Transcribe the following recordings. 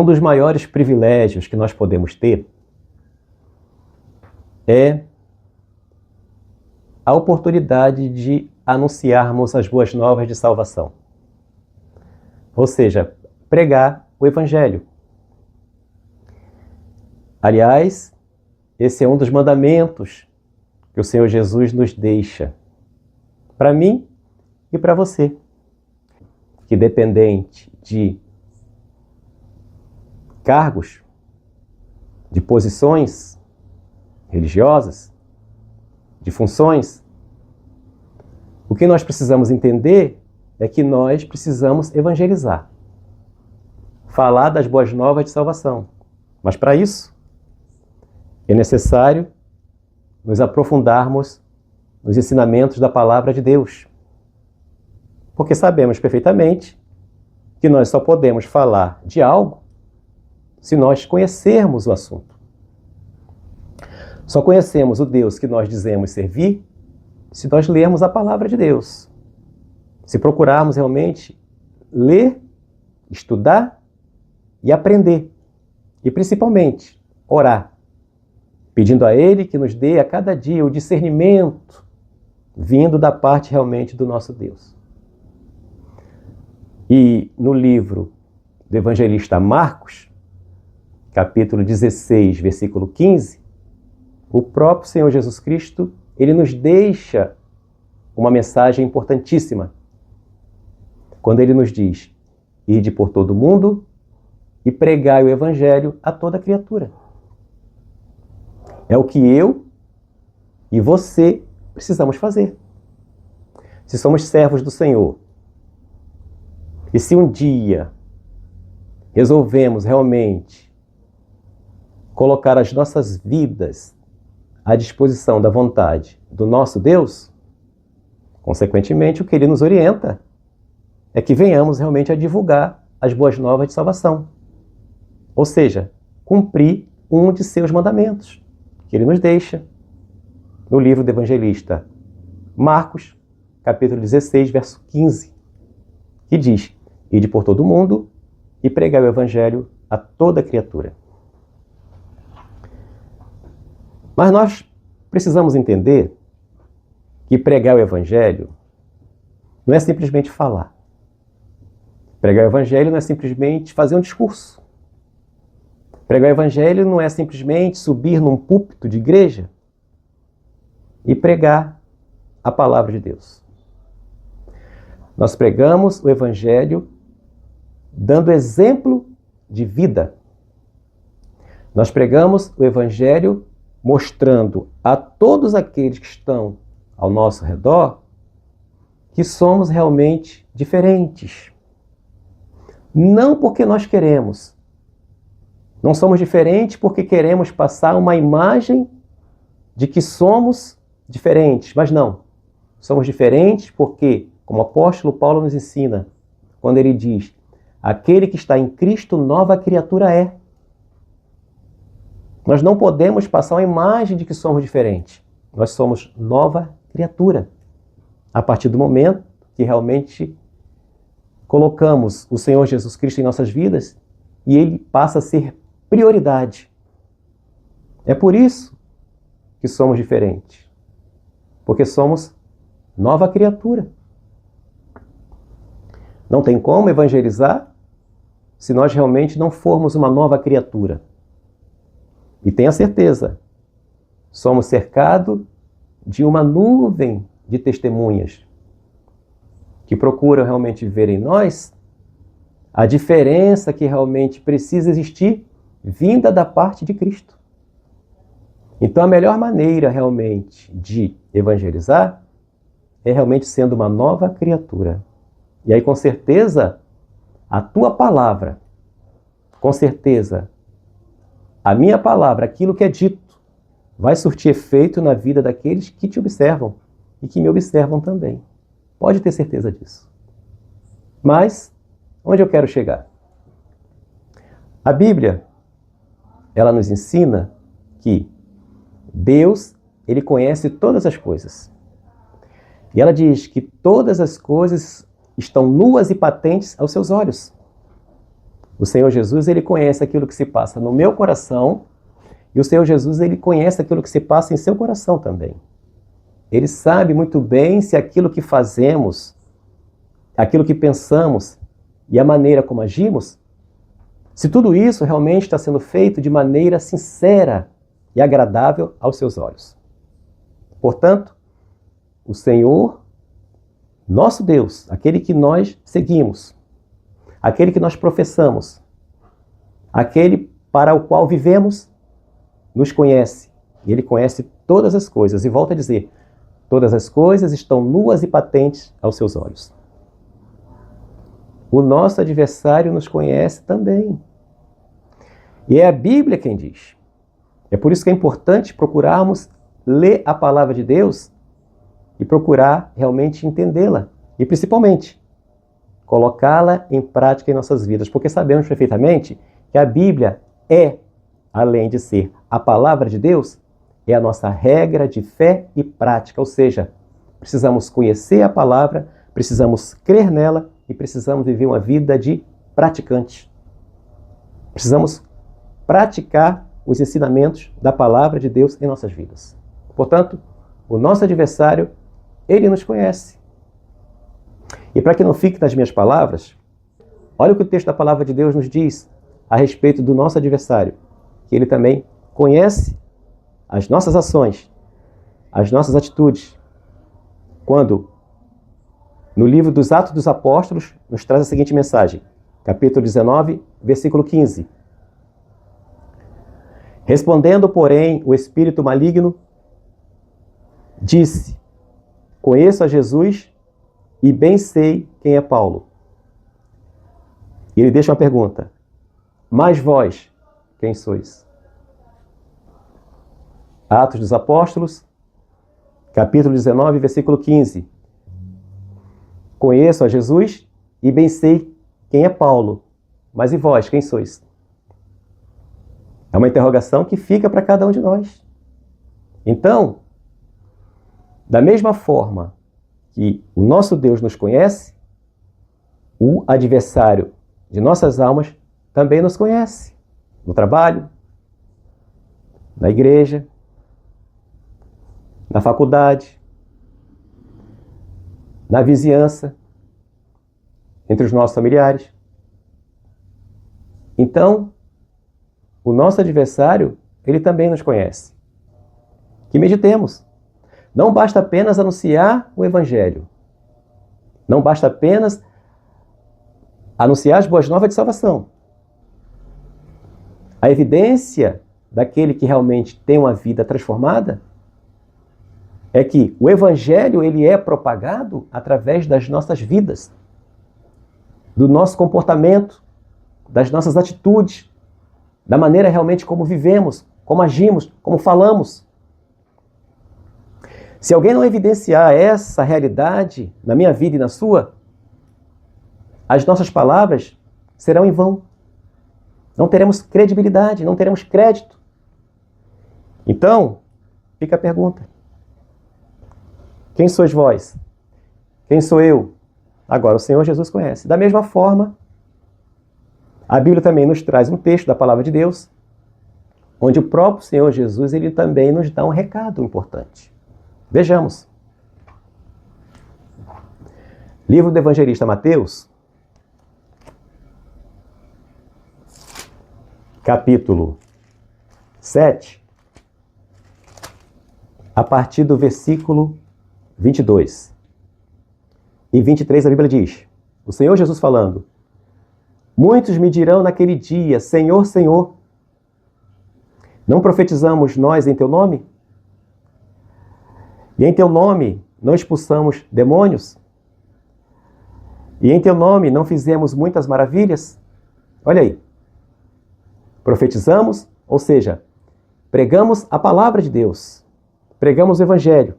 um dos maiores privilégios que nós podemos ter é a oportunidade de anunciarmos as boas novas de salvação. Ou seja, pregar o Evangelho. Aliás, esse é um dos mandamentos que o Senhor Jesus nos deixa para mim e para você, que dependente de cargos, de posições religiosas, de funções, o que nós precisamos entender é que nós precisamos evangelizar, falar das boas novas de salvação. Mas para isso, é necessário nos aprofundarmos nos ensinamentos da palavra de Deus. Porque sabemos perfeitamente que nós só podemos falar de algo se nós conhecermos o assunto. Só conhecemos o Deus que nós dizemos servir se nós lermos a palavra de Deus. Se procurarmos realmente ler, estudar e aprender. E principalmente, orar, pedindo a Ele que nos dê a cada dia o discernimento vindo da parte realmente do nosso Deus. E no livro do evangelista Marcos, capítulo 16, versículo 15, o próprio Senhor Jesus Cristo, ele nos deixa uma mensagem importantíssima. Quando ele nos diz: ide por todo o mundo e pregai o evangelho a toda criatura. É o que eu e você precisamos fazer. Se somos servos do Senhor, e se um dia resolvemos realmente colocar as nossas vidas à disposição da vontade do nosso Deus, consequentemente, o que Ele nos orienta é que venhamos realmente a divulgar as boas novas de salvação. Ou seja, cumprir um de seus mandamentos, que Ele nos deixa no livro do evangelista Marcos, capítulo 16, verso 15, que diz: ide por todo o mundo e pregai o evangelho a toda criatura. Mas nós precisamos entender que pregar o evangelho não é simplesmente falar. Pregar o evangelho não é simplesmente fazer um discurso. Pregar o evangelho não é simplesmente subir num púlpito de igreja e pregar a palavra de Deus. Nós pregamos o evangelho dando exemplo de vida. Nós pregamos o evangelho mostrando a todos aqueles que estão ao nosso redor que somos realmente diferentes. Não porque nós queremos. Não somos diferentes porque queremos passar uma imagem de que somos diferentes, mas não. Somos diferentes porque, como o apóstolo Paulo nos ensina, quando ele diz: aquele que está em Cristo, nova criatura é. Nós não podemos passar uma imagem de que somos diferentes. Nós somos nova criatura. A partir do momento que realmente colocamos o Senhor Jesus Cristo em nossas vidas e Ele passa a ser prioridade. É por isso que somos diferentes. Porque somos nova criatura. Não tem como evangelizar se nós realmente não formos uma nova criatura. E tenha certeza, somos cercados de uma nuvem de testemunhas que procuram realmente ver em nós a diferença que realmente precisa existir vinda da parte de Cristo. Então a melhor maneira realmente de evangelizar é realmente sendo uma nova criatura. E aí com certeza a tua palavra, com certeza a minha palavra, aquilo que é dito, vai surtir efeito na vida daqueles que te observam e que me observam também. Pode ter certeza disso. Mas, onde eu quero chegar? A Bíblia, ela nos ensina que Deus, Ele conhece todas as coisas. E ela diz que todas as coisas estão nuas e patentes aos seus olhos. O Senhor Jesus, ele conhece aquilo que se passa no meu coração, e o Senhor Jesus, ele conhece aquilo que se passa em seu coração também. Ele sabe muito bem se aquilo que fazemos, aquilo que pensamos e a maneira como agimos, se tudo isso realmente está sendo feito de maneira sincera e agradável aos seus olhos. Portanto, o Senhor, nosso Deus, aquele que nós seguimos, aquele que nós professamos, aquele para o qual vivemos, nos conhece. E Ele conhece todas as coisas. E volta a dizer, todas as coisas estão nuas e patentes aos seus olhos. O nosso adversário nos conhece também. E é a Bíblia quem diz. É por isso que é importante procurarmos ler a palavra de Deus e procurar realmente entendê-la. E principalmente, colocá-la em prática em nossas vidas. Porque sabemos perfeitamente que a Bíblia é, além de ser a palavra de Deus, é a nossa regra de fé e prática. Ou seja, precisamos conhecer a palavra, precisamos crer nela e precisamos viver uma vida de praticante. Precisamos praticar os ensinamentos da palavra de Deus em nossas vidas. Portanto, o nosso adversário, ele nos conhece. E para que não fique nas minhas palavras, olha o que o texto da palavra de Deus nos diz a respeito do nosso adversário, que ele também conhece as nossas ações, as nossas atitudes. Quando, no livro dos Atos dos Apóstolos, nos traz a seguinte mensagem, capítulo 19, versículo 15. Respondendo, porém, o espírito maligno, disse, conheço a Jesus e bem sei quem é Paulo. E ele deixa uma pergunta, mas vós, quem sois? Atos dos Apóstolos, capítulo 19, versículo 15. Conheço a Jesus e bem sei quem é Paulo, mas e vós, quem sois? É uma interrogação que fica para cada um de nós. Então, da mesma forma que o nosso Deus nos conhece, o adversário de nossas almas também nos conhece. No trabalho, na igreja, na faculdade, na vizinhança, entre os nossos familiares. Então, o nosso adversário, ele também nos conhece. Que meditemos. Não basta apenas anunciar o Evangelho. Não basta apenas anunciar as boas novas de salvação. A evidência daquele que realmente tem uma vida transformada é que o Evangelho ele é propagado através das nossas vidas, do nosso comportamento, das nossas atitudes, da maneira realmente como vivemos, como agimos, como falamos. Se alguém não evidenciar essa realidade na minha vida e na sua, as nossas palavras serão em vão. Não teremos credibilidade, não teremos crédito. Então, fica a pergunta. Quem sois vós? Quem sou eu? Agora, o Senhor Jesus conhece. Da mesma forma, a Bíblia também nos traz um texto da Palavra de Deus, onde o próprio Senhor Jesus ele também nos dá um recado importante. Vejamos. Livro do Evangelista Mateus, capítulo 7, a partir do versículo 22 e 23, a Bíblia diz, o Senhor Jesus falando, muitos me dirão naquele dia, Senhor, Senhor, não profetizamos nós em teu nome? E em teu nome não expulsamos demônios? E em teu nome não fizemos muitas maravilhas? Olha aí. Profetizamos, ou seja, pregamos a palavra de Deus, pregamos o Evangelho.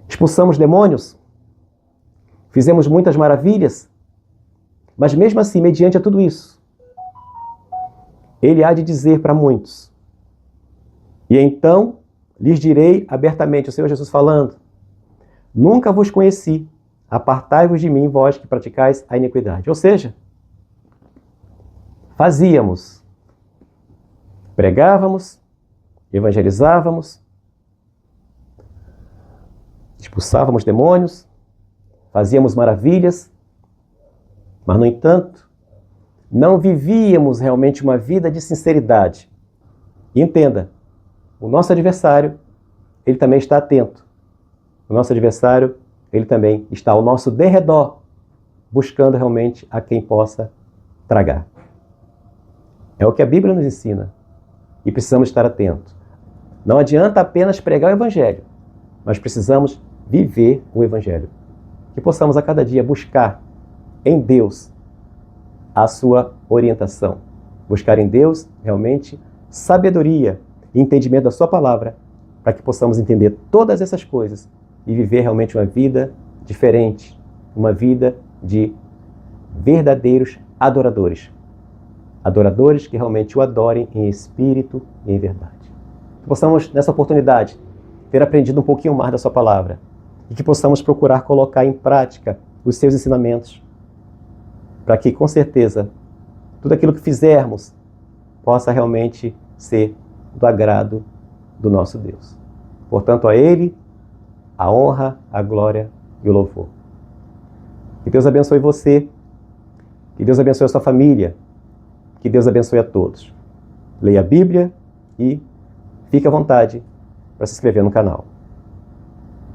Expulsamos demônios, fizemos muitas maravilhas, mas mesmo assim, mediante a tudo isso, ele há de dizer para muitos, e então lhes direi abertamente, o Senhor Jesus falando, nunca vos conheci, apartai-vos de mim, vós que praticais a iniquidade. Ou seja, fazíamos. Pregávamos, evangelizávamos, expulsávamos demônios, fazíamos maravilhas, mas, no entanto, não vivíamos realmente uma vida de sinceridade. E entenda, o nosso adversário, ele também está atento. O nosso adversário, ele também está ao nosso derredor, buscando realmente a quem possa tragar. É o que a Bíblia nos ensina e precisamos estar atentos. Não adianta apenas pregar o Evangelho, mas precisamos viver o Evangelho. Que possamos a cada dia buscar em Deus a sua orientação. Buscar em Deus realmente sabedoria e entendimento da sua palavra, para que possamos entender todas essas coisas e viver realmente uma vida diferente, uma vida de verdadeiros adoradores. Adoradores que realmente o adorem em espírito e em verdade. Que possamos, nessa oportunidade, ter aprendido um pouquinho mais da sua palavra e que possamos procurar colocar em prática os seus ensinamentos, para que, com certeza, tudo aquilo que fizermos possa realmente ser do agrado do nosso Deus. Portanto, a Ele, a honra, a glória e o louvor. Que Deus abençoe você, que Deus abençoe a sua família, que Deus abençoe a todos. Leia a Bíblia e fique à vontade para se inscrever no canal.